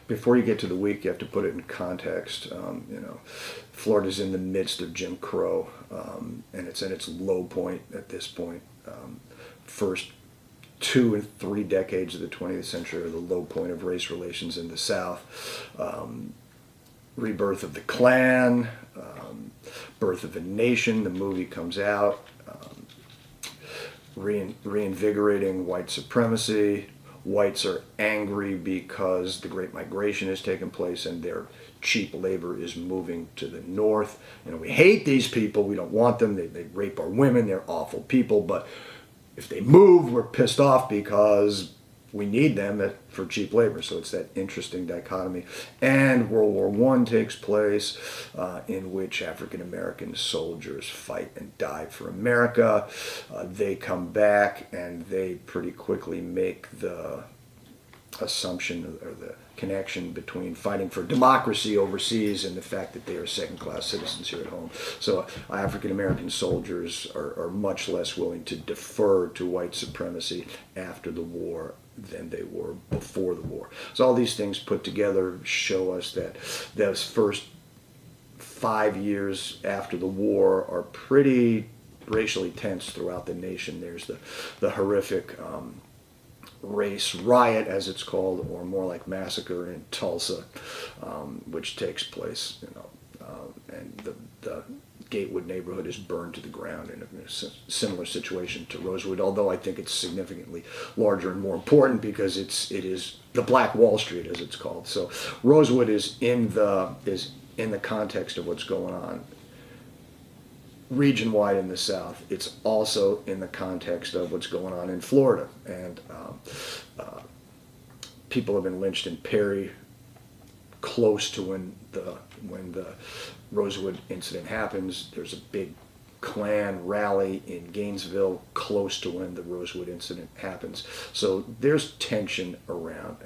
before you get to the week, you have to put it in context. Florida's in the midst of Jim Crow, and it's at its low point at this point. First 2 and 3 decades of the 20th century are the low point of race relations in the South. Rebirth of the Klan, Birth of a Nation, the movie comes out, reinvigorating white supremacy. Whites are angry because the Great Migration has taken place and their cheap labor is moving to the north. We hate these people, we don't want them, they rape our women, they're awful people, but if they move, we're pissed off because we need them for cheap labor. So it's that interesting dichotomy. And World War I takes place, in which African American soldiers fight and die for America. They come back and they pretty quickly make the assumption or the connection between fighting for democracy overseas and the fact that they are second-class citizens here at home. So African American soldiers are much less willing to defer to white supremacy after the war than they were before the war. So all these things put together show us that those first 5 years after the war are pretty racially tense throughout the nation. There's the horrific race riot, as it's called, or more like massacre in Tulsa, which takes place, and the Gatewood neighborhood is burned to the ground in a similar situation to Rosewood, although I think it's significantly larger and more important because it is the Black Wall Street, as it's called. So Rosewood is in the context of what's going on region-wide in the South. It's also in the context of what's going on in Florida, and people have been lynched in Perry close to when the Rosewood incident happens. There's a big Klan rally in Gainesville close to when the Rosewood incident happens. So there's tension around.